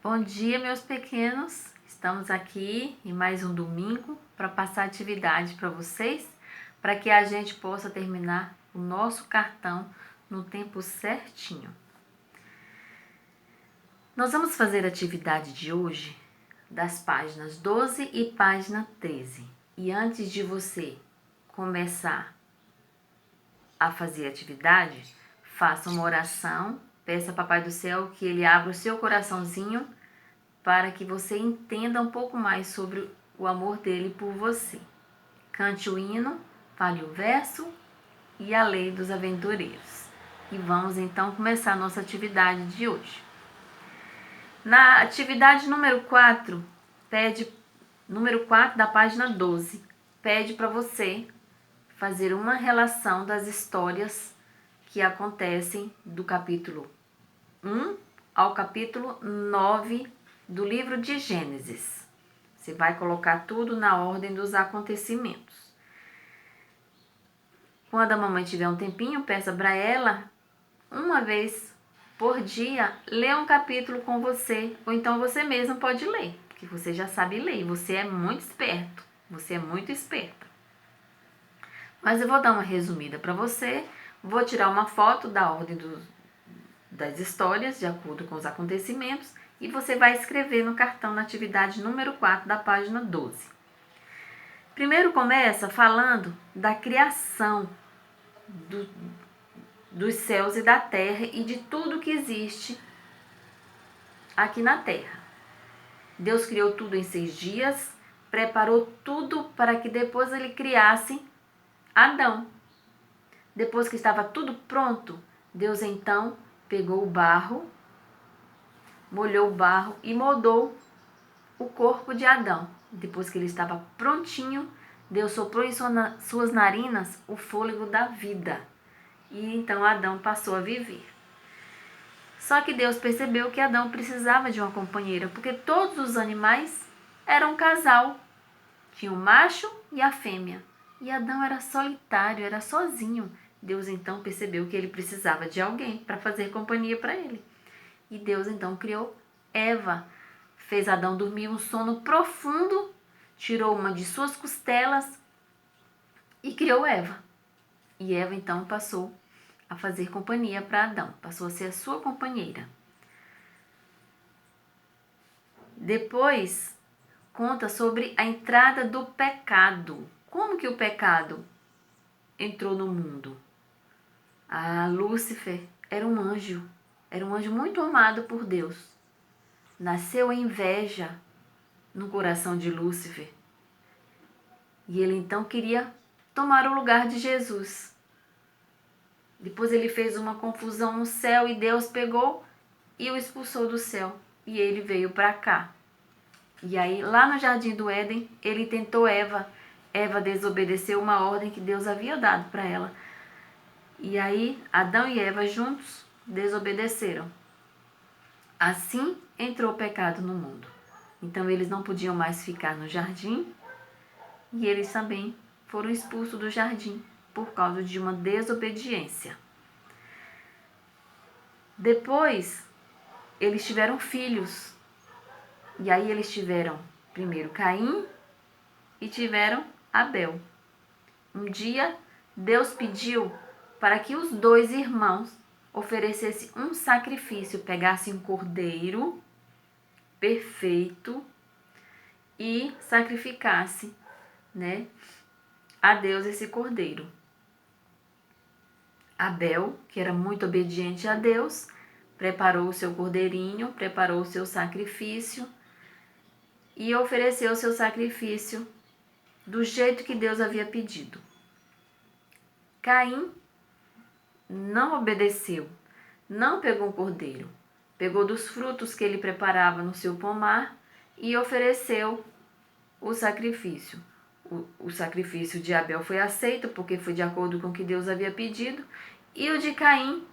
Bom dia, meus pequenos. Estamos aqui em mais um domingo para passar atividade para vocês, para que a gente possa terminar o nosso cartão no tempo certinho. Nós vamos fazer a atividade de hoje das páginas 12 e página 13. E antes de você começar a fazer a atividade, faça uma oração, peça a Papai do Céu que ele abra o seu coraçãozinho para que você entenda um pouco mais sobre o amor dele por você. Cante o hino, fale o verso e a lei dos aventureiros. E vamos então começar a nossa atividade de hoje. Na atividade número 4, número 4 da página 12, pede para você fazer uma relação das histórias que acontecem do capítulo 1 ao capítulo 9 do livro de Gênesis. Você vai colocar tudo na ordem dos acontecimentos. Quando a mamãe tiver um tempinho, peça para ela, uma vez por dia, ler um capítulo com você. Ou então você mesmo pode ler, porque você já sabe ler. Você é muito esperto. Você é muito esperta. Mas eu vou dar uma resumida para você. Vou tirar uma foto da ordem das histórias, de acordo com os acontecimentos, e você vai escrever no cartão na atividade número 4 da página 12. Primeiro começa falando da criação dos céus e da terra e de tudo que existe aqui na terra. Deus criou tudo em 6 dias, preparou tudo para que depois ele criasse Adão. Depois que estava tudo pronto, Deus então pegou o barro, molhou o barro e moldou o corpo de Adão. Depois que ele estava prontinho, Deus soprou em suas narinas o fôlego da vida. E então Adão passou a viver. Só que Deus percebeu que Adão precisava de uma companheira, porque todos os animais eram um casal. Tinha o macho e a fêmea. E Adão era solitário, era sozinho. Deus então percebeu que ele precisava de alguém para fazer companhia para ele. E Deus então criou Eva. Fez Adão dormir um sono profundo, tirou uma de suas costelas e criou Eva. E Eva então passou a fazer companhia para Adão, passou a ser a sua companheira. Depois conta sobre a entrada do pecado. Como que o pecado entrou no mundo? Lúcifer era um anjo muito amado por Deus. Nasceu a inveja no coração de Lúcifer. E ele então queria tomar o lugar de Jesus. Depois ele fez uma confusão no céu e Deus pegou e o expulsou do céu. E ele veio para cá. E aí, lá no Jardim do Éden, ele tentou Eva. Eva desobedeceu uma ordem que Deus havia dado para ela. E aí, Adão e Eva juntos desobedeceram. Assim, entrou o pecado no mundo. Então, eles não podiam mais ficar no jardim e eles também foram expulsos do jardim por causa de uma desobediência. Depois, eles tiveram filhos. E aí, eles tiveram primeiro Caim e tiveram Abel. Um dia, Deus pediu para que os dois irmãos oferecessem um sacrifício, pegassem um cordeiro perfeito e sacrificasse, a Deus esse cordeiro. Abel, que era muito obediente a Deus, preparou o seu cordeirinho, preparou o seu sacrifício e ofereceu o seu sacrifício do jeito que Deus havia pedido. Caim não obedeceu, não pegou um cordeiro, pegou dos frutos que ele preparava no seu pomar e ofereceu o sacrifício. O sacrifício de Abel foi aceito porque foi de acordo com o que Deus havia pedido, e o de Caim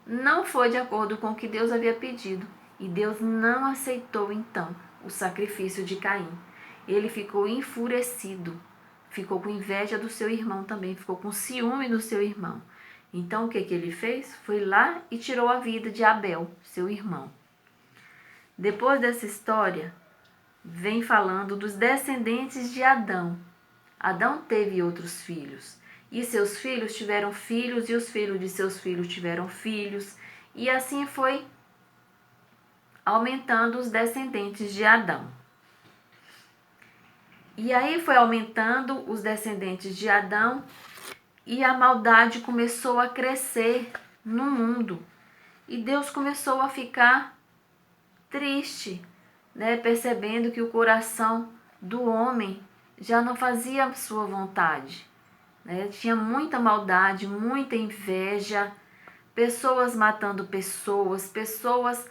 não foi de acordo com o que Deus havia pedido, e Deus não aceitou então o sacrifício de Caim. Ele ficou enfurecido, ficou com inveja do seu irmão também, ficou com ciúme do seu irmão. Então o que ele fez? Foi lá e tirou a vida de Abel, seu irmão. Depois dessa história, vem falando dos descendentes de Adão. Adão teve outros filhos, e seus filhos tiveram filhos, e os filhos de seus filhos tiveram filhos, e assim foi aumentando os descendentes de Adão. E aí foi aumentando os descendentes de Adão, e a maldade começou a crescer no mundo. E Deus começou a ficar triste, né? Percebendo que o coração do homem já não fazia a sua vontade, né? Tinha muita maldade, muita inveja, pessoas matando pessoas, pessoas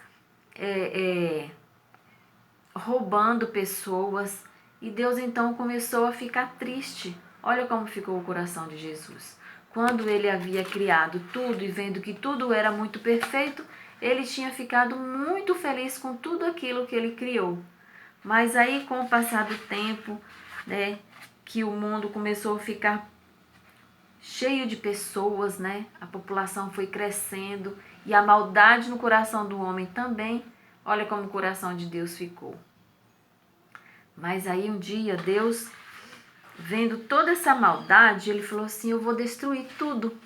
roubando pessoas. E Deus então começou a ficar triste. Olha como ficou o coração de Jesus. Quando ele havia criado tudo e vendo que tudo era muito perfeito, ele tinha ficado muito feliz com tudo aquilo que ele criou. Mas aí, com o passar do tempo, né, que o mundo começou a ficar cheio de pessoas, né? A população foi crescendo e a maldade no coração do homem também. Olha como o coração de Deus ficou. Mas aí um dia Deus, vendo toda essa maldade, ele falou assim: eu vou destruir tudo.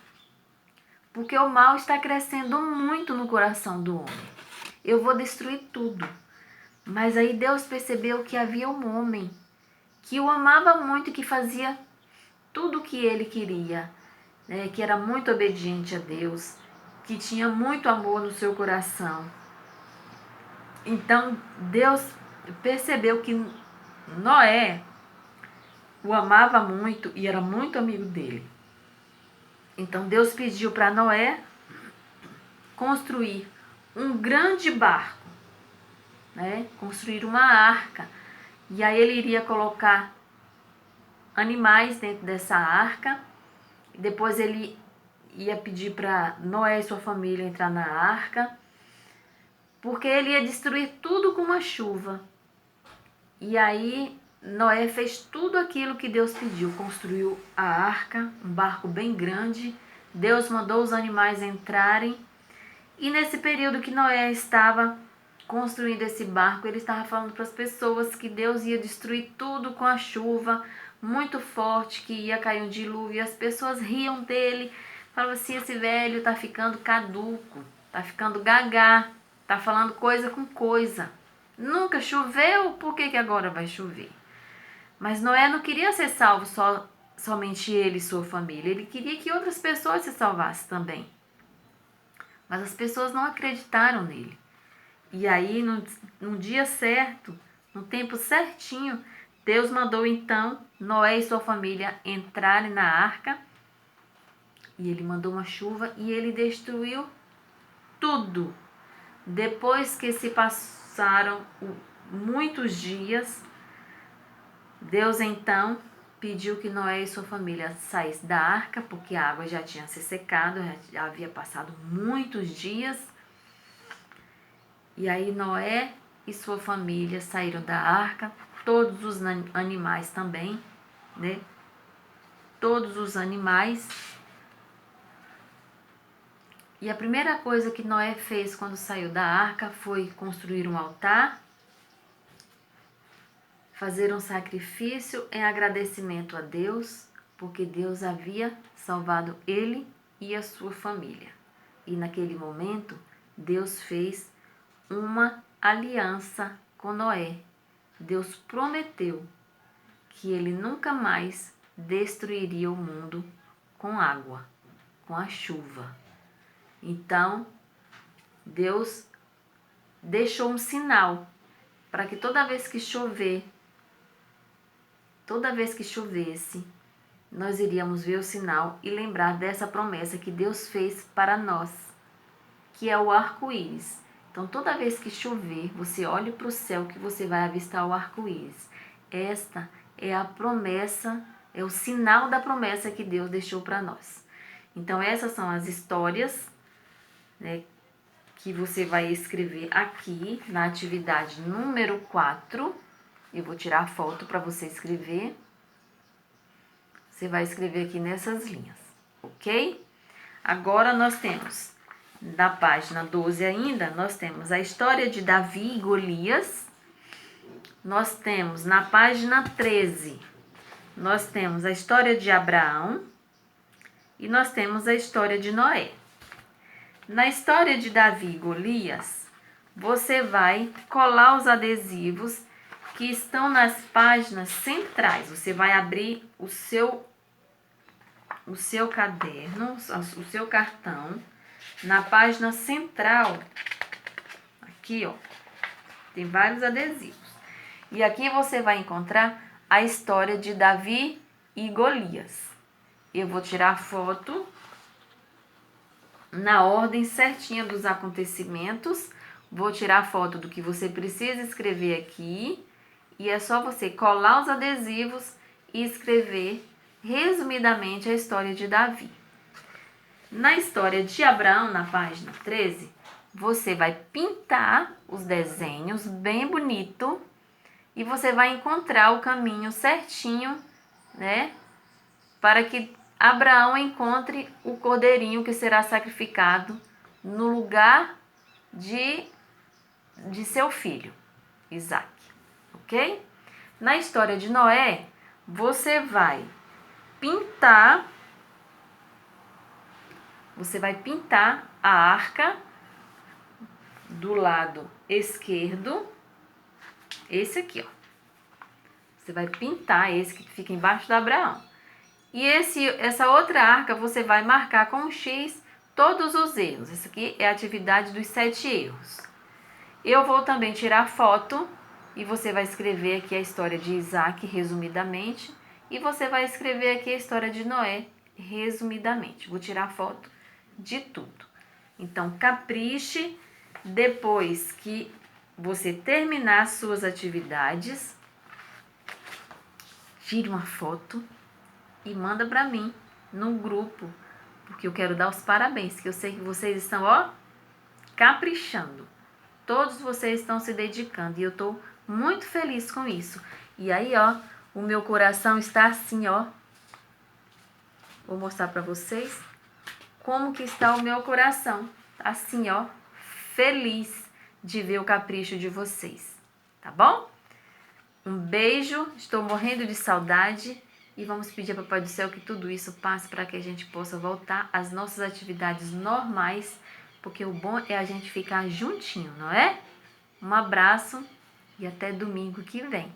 Porque o mal está crescendo muito no coração do homem. Eu vou destruir tudo. Mas aí Deus percebeu que havia um homem que o amava muito, que fazia tudo o que ele queria, né? Que era muito obediente a Deus, que tinha muito amor no seu coração. Então Deus percebeu que Noé o amava muito e era muito amigo dele. Então Deus pediu para Noé construir um grande barco, né? Construir uma arca. E aí ele iria colocar animais dentro dessa arca. Depois ele ia pedir para Noé e sua família entrar na arca, porque ele ia destruir tudo com uma chuva. E aí Noé fez tudo aquilo que Deus pediu, construiu a arca, um barco bem grande. Deus mandou os animais entrarem. E nesse período que Noé estava construindo esse barco, ele estava falando para as pessoas que Deus ia destruir tudo com a chuva muito forte, que ia cair um dilúvio. E as pessoas riam dele, falavam assim: esse velho está ficando caduco, está ficando gagá, está falando coisa com coisa. Nunca choveu, por que agora vai chover? Mas Noé não queria ser salvo somente ele e sua família. Ele queria que outras pessoas se salvassem também. Mas as pessoas não acreditaram nele. E aí, no dia certo, no tempo certinho, Deus mandou então Noé e sua família entrarem na arca. E ele mandou uma chuva e ele destruiu tudo. Depois que se passaram muitos dias, Deus então pediu que Noé e sua família saíssem da arca, porque a água já tinha se secado, já havia passado muitos dias. E aí Noé e sua família saíram da arca, todos os animais também, né? Todos os animais. E a primeira coisa que Noé fez quando saiu da arca foi construir um altar, fazer um sacrifício em agradecimento a Deus, porque Deus havia salvado ele e a sua família. E naquele momento, Deus fez uma aliança com Noé. Deus prometeu que ele nunca mais destruiria o mundo com água, com a chuva. Então, Deus deixou um sinal para que toda vez que chovesse, nós iríamos ver o sinal e lembrar dessa promessa que Deus fez para nós, que é o arco-íris. Então, toda vez que chover, você olhe para o céu que você vai avistar o arco-íris. Esta é a promessa, é o sinal da promessa que Deus deixou para nós. Então, essas são as histórias, né, que você vai escrever aqui na atividade número 4. Eu vou tirar a foto para você escrever. Você vai escrever aqui nessas linhas, ok? Agora nós temos da página 12 ainda, nós temos a história de Davi e Golias. Nós temos na página 13, nós temos a história de Abraão e nós temos a história de Noé. Na história de Davi e Golias, você vai colar os adesivos que estão nas páginas centrais. Você vai abrir o seu caderno, o seu cartão, na página central. Aqui, ó, tem vários adesivos. E aqui você vai encontrar a história de Davi e Golias. Eu vou tirar foto na ordem certinha dos acontecimentos. Vou tirar foto do que você precisa escrever aqui. E é só você colar os adesivos e escrever resumidamente a história de Davi. Na história de Abraão, na página 13, você vai pintar os desenhos bem bonito e você vai encontrar o caminho certinho, né? Para que Abraão encontre o cordeirinho que será sacrificado no lugar de seu filho, Isaque, ok? Na história de Noé, você vai pintar a arca do lado esquerdo, esse aqui, ó. Você vai pintar esse que fica embaixo do Abraão. E essa outra arca você vai marcar com um X todos os erros. Isso aqui é a atividade dos 7 erros. Eu vou também tirar foto e você vai escrever aqui a história de Isaque resumidamente. E você vai escrever aqui a história de Noé resumidamente. Vou tirar foto de tudo. Então, capriche. Depois que você terminar as suas atividades, tire uma foto e manda para mim no grupo, porque eu quero dar os parabéns, que eu sei que vocês estão, ó, caprichando. Todos vocês estão se dedicando e eu tô muito feliz com isso. E aí, ó, o meu coração está assim, ó. Vou mostrar para vocês como que está o meu coração. Assim, ó, feliz de ver o capricho de vocês, tá bom? Um beijo, estou morrendo de saudade e vamos pedir a Papai do Céu que tudo isso passe para que a gente possa voltar às nossas atividades normais, porque o bom é a gente ficar juntinho, não é? Um abraço e até domingo que vem.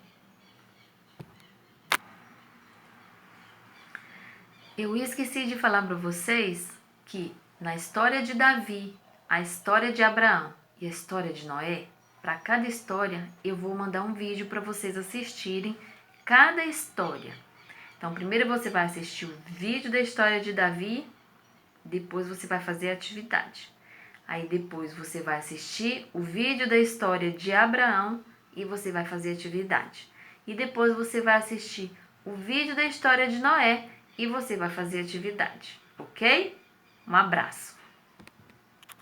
Eu esqueci de falar para vocês que na história de Davi, a história de Abraão e a história de Noé, para cada história eu vou mandar um vídeo para vocês assistirem cada história. Então, primeiro você vai assistir o vídeo da história de Davi, depois você vai fazer a atividade. Aí depois você vai assistir o vídeo da história de Abraão e você vai fazer a atividade. E depois você vai assistir o vídeo da história de Noé e você vai fazer a atividade, ok? Um abraço!